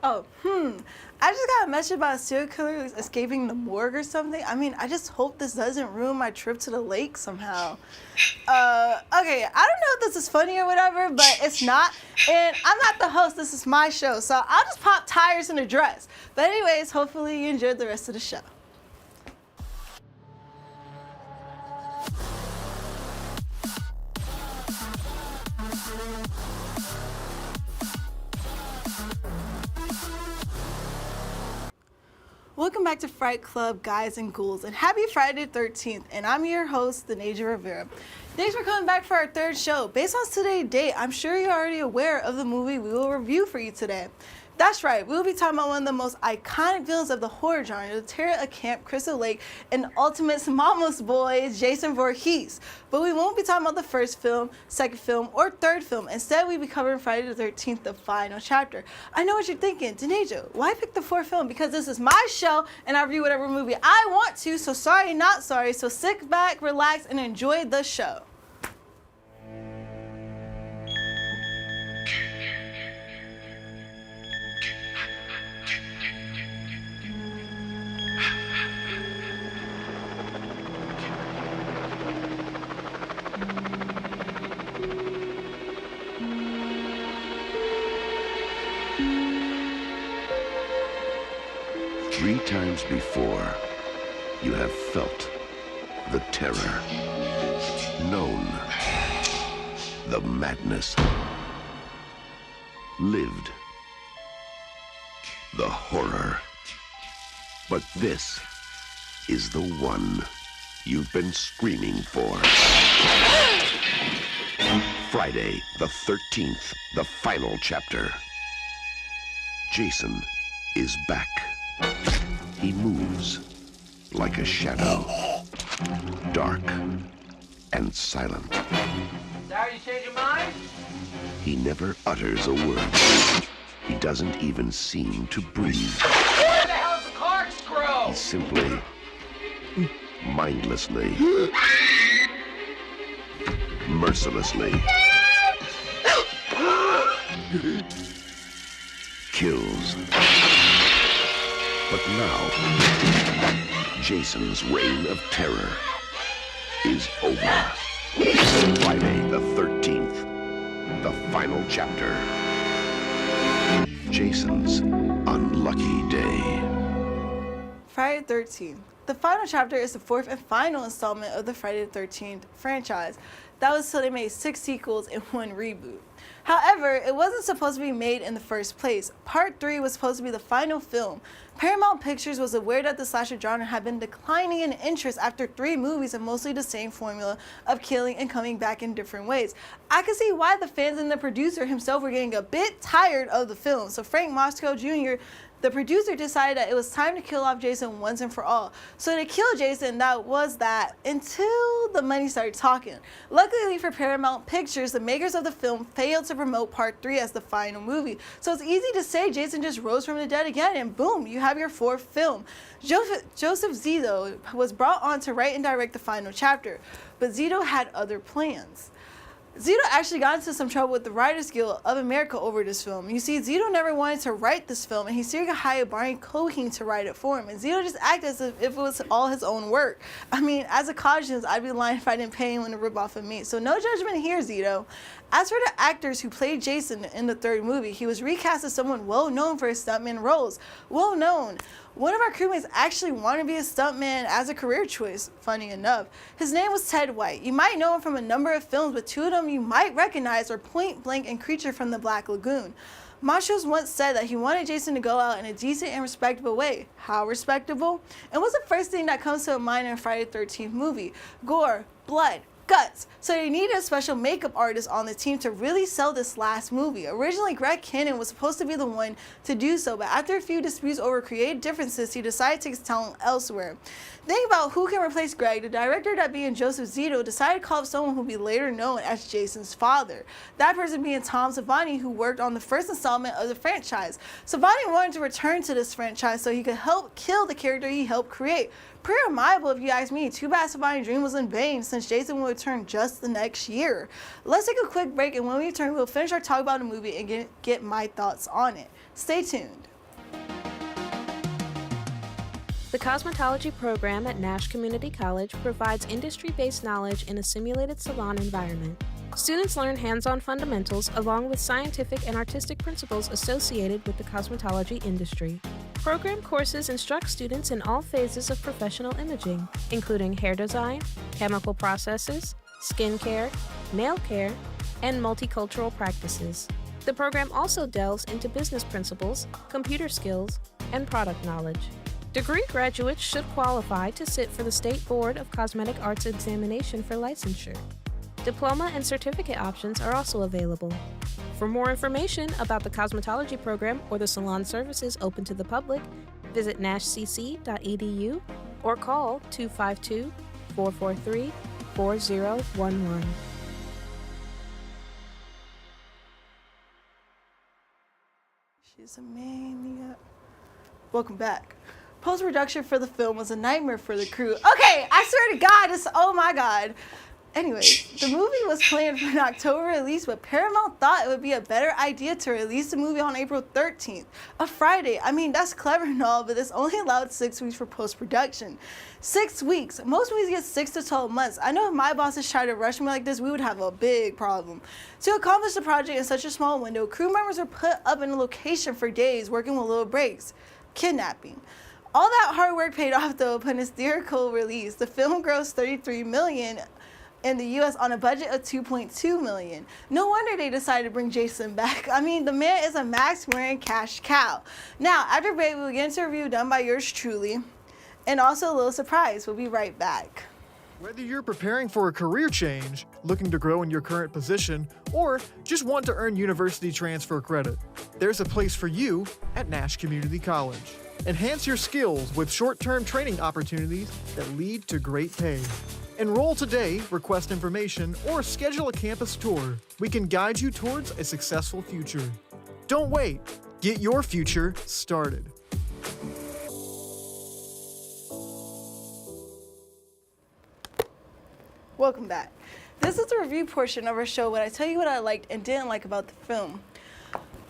Oh, I just got a message about a serial killer who's escaping the morgue or something. I mean, I just hope this doesn't ruin my trip to the lake somehow. Okay, I don't know if this is funny or whatever, but it's not. And I'm not the host, this is my show, so I'll just pop tires in a dress. But anyways, hopefully you enjoyed the rest of the show. Welcome back to Fright Club, guys and ghouls, and happy Friday the 13th, and I'm your host, Danaja Rivera. Thanks for coming back for our third show. Based on today's date, I'm sure you're already aware of the movie we will review for you today. That's right, we'll be talking about one of the most iconic villains of the horror genre, the terror of Camp Crystal Lake, and ultimate mama's boy, Jason Voorhees. But we won't be talking about the first film, second film, or third film. Instead, we'll be covering Friday the 13th, the final chapter. I know what you're thinking, Danaja, why pick the fourth film? Because this is my show, and I review whatever movie I want to, so sorry, not sorry. So sit back, relax, and enjoy the show. Three times before, you have felt the terror, known the madness, lived the horror. But this is the one you've been screaming for. Friday the 13th, the final chapter. Jason is back. He moves like a shadow, dark and silent. Sorry, you changed your mind? He never utters a word. He doesn't even seem to breathe. Where the hell's the corkscrew? He simply, mindlessly, mercilessly kills. But now, Jason's reign of terror is over. Friday the 13th, the final chapter. Jason's unlucky day. Friday the 13th. The final chapter is the fourth and final installment of the Friday the 13th franchise. That was so they made 6 sequels and 1 reboot. However, it wasn't supposed to be made in the first place. Part 3 was supposed to be the final film. Paramount Pictures was aware that the slasher genre had been declining in interest after 3 movies and mostly the same formula of killing and coming back in different ways. I could see why the fans and the producer himself were getting a bit tired of the film. So Frank Moscow Jr., the producer, decided that it was time to kill off Jason once and for all. So they killed Jason, that was that, until the money started talking. Luckily for Paramount Pictures, the makers of the film failed to promote Part 3 as the final movie. So it's easy to say Jason just rose from the dead again, and boom, you have your 4th film. Joseph Zito was brought on to write and direct the final chapter, but Zito had other plans. Zito actually got into some trouble with the Writers Guild of America over this film. You see, Zito never wanted to write this film, and he still hired Brian Cohen to write it for him. And Zito just acted as if it was all his own work. I mean, as a conscience, I'd be lying if I didn't pay anyone to rip off of me. So no judgment here, Zito. As for the actors who played Jason in the 3rd movie, he was recast as someone well known for his stuntman roles. Well known. One of our crewmates actually wanted to be a stuntman as a career choice, funny enough. His name was Ted White. You might know him from a number of films, but 2 of them you might recognize are Point Blank and Creature from the Black Lagoon. Machos once said that he wanted Jason to go out in a decent and respectable way. How respectable? And what's the first thing that comes to mind in a Friday the 13th movie? Gore, blood, guts. So they needed a special makeup artist on the team to really sell this last movie. Originally, Greg Cannon was supposed to be the one to do so, but after a few disputes over creative differences, he decided to take his talent elsewhere. Think about who can replace Greg. The director, that being Joseph Zito, decided to call up someone who would be later known as Jason's father. That person being Tom Savini, who worked on the first installment of the franchise. Savini wanted to return to this franchise so he could help kill the character he helped create. Pretty admirable if you ask me. Too bad Savini's dream was in vain, since Jason will return just the next year. Let's take a quick break, and when we return, we'll finish our talk about the movie and get my thoughts on it. Stay tuned. The cosmetology program at Nash Community College provides industry-based knowledge in a simulated salon environment. Students learn hands-on fundamentals along with scientific and artistic principles associated with the cosmetology industry. Program courses instruct students in all phases of professional imaging, including hair design, chemical processes, skincare, nail care, and multicultural practices. The program also delves into business principles, computer skills, and product knowledge. Degree graduates should qualify to sit for the State Board of Cosmetic Arts examination for licensure. Diploma and certificate options are also available. For more information about the cosmetology program or the salon services open to the public, visit nashcc.edu or call 252-443-4011. She's a maniac. Welcome back. Post-production for the film was a nightmare for the crew. Okay, I swear to God, oh my God. Anyways, the movie was planned for an October release, but Paramount thought it would be a better idea to release the movie on April 13th, a Friday. I mean, that's clever and all, but this only allowed 6 weeks for post-production. 6 weeks. Most movies get 6 to 12 months. I know if my bosses tried to rush me like this, we would have a big problem. To accomplish the project in such a small window, crew members were put up in a location for days, working with little breaks. Kidnapping. All that hard work paid off, though, upon its theatrical release. The film grossed $33 million in the U.S. on a budget of $2.2 million. No wonder they decided to bring Jason back. I mean, the man is a mask-wearing cash cow. Now, after break, we'll get into a review done by yours truly, and also a little surprise. We'll be right back. Whether you're preparing for a career change, looking to grow in your current position, or just want to earn university transfer credit, there's a place for you at Nash Community College. Enhance your skills with short-term training opportunities that lead to great pay. Enroll today, request information, or schedule a campus tour. We can guide you towards a successful future. Don't wait. Get your future started. Welcome back. This is the review portion of our show where I tell you what I liked and didn't like about the film.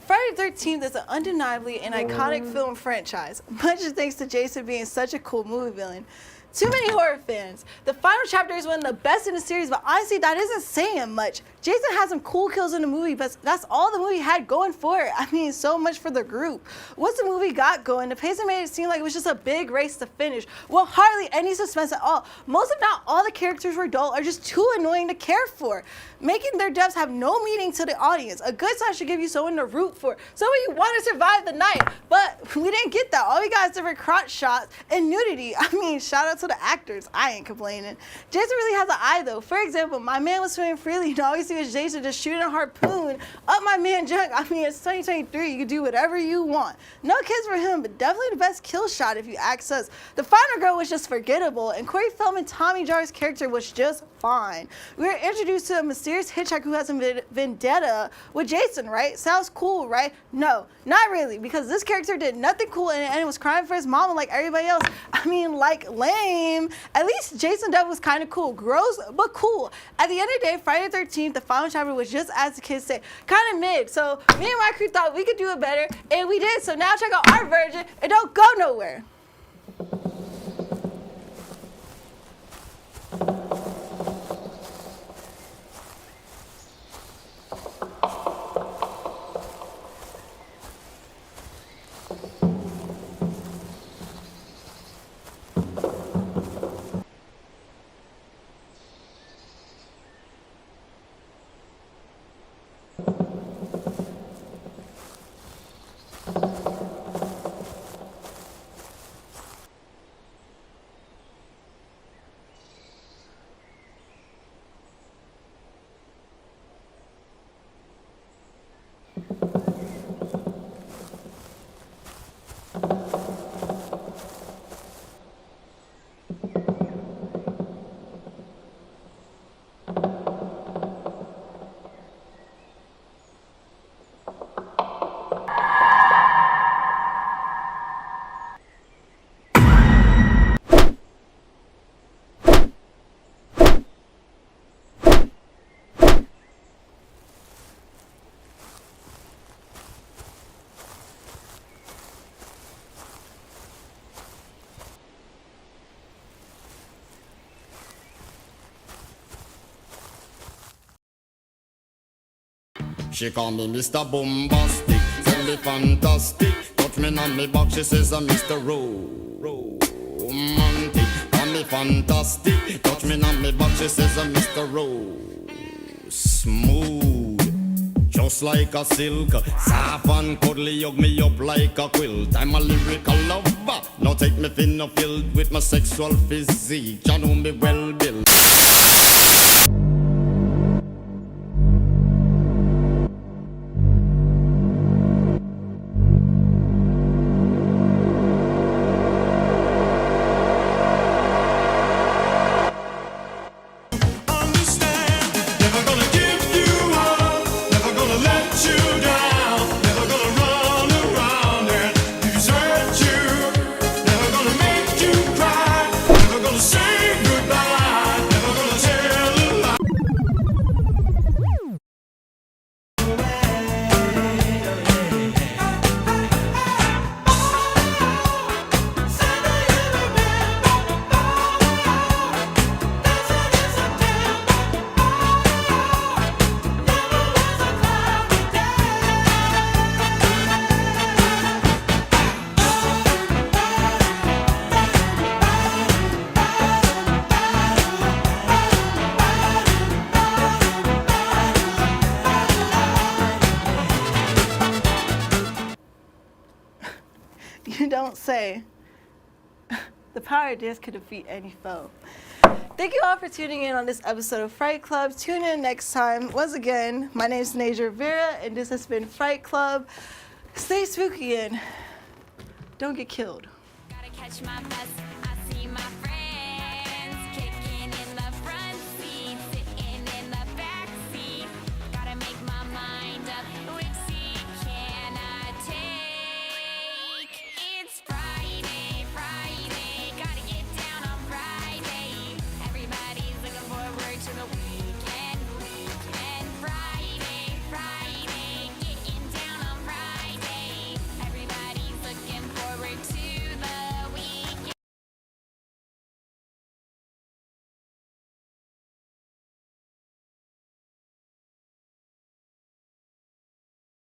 Friday the 13th is an undeniably an iconic film franchise, much thanks to Jason being such a cool movie villain. Too many horror fans. The final chapter is one of the best in the series, but honestly, that isn't saying much. Jason had some cool kills in the movie, but that's all the movie had going for it. I mean, so much for the group. Once the movie got going, the pacing made it seem like it was just a big race to finish. Well, hardly any suspense at all. Most, if not all, the characters were dull or just too annoying to care for, making their deaths have no meaning to the audience. A good sign should give you someone to root for, someone you want to survive the night. But we didn't get that. All we got is different crotch shots and nudity. I mean, shout out to the actors. I ain't complaining. Jason really has an eye, though. For example, my man was swimming freely, and all you see is Jason just shooting a harpoon up my man junk. I mean, it's 2023. You can do whatever you want. No kids for him, but definitely the best kill shot if you ask us. The final girl was just forgettable, and Corey Feldman, Tommy Jar's character, was just fine. We were introduced to a mysterious hitchhiker who has a vendetta with Jason, right? Sounds cool, right? No, not really, because this character did nothing cool and was crying for his mama like everybody else. I mean, like, lame. At least Jason Depp was kind of cool. Gross, but cool. At the end of the day, Friday the 13th, the final chapter was just, as the kids say, kind of mid. So me and my crew thought we could do it better, and we did. So now check out our version and don't go nowhere. She call me Mr. Bombastic, tell me fantastic. Touch me on me back, she says I'm Mr. Romantic. Call me fantastic, touch me on me back, she says I'm Mr. Smooth, just like a silk. Soft and cuddly, hug me up like a quilt. I'm a lyrical lover, now take me thin or filled with my sexual physique. You know me well, Bill. You don't say. The power of dance could defeat any foe. Thank you all for tuning in on this episode of Fright Club. Tune in next time. Once again, my name is Danaja Rivera, and this has been Fright Club. Stay spooky and don't get killed. Gotta catch my bus.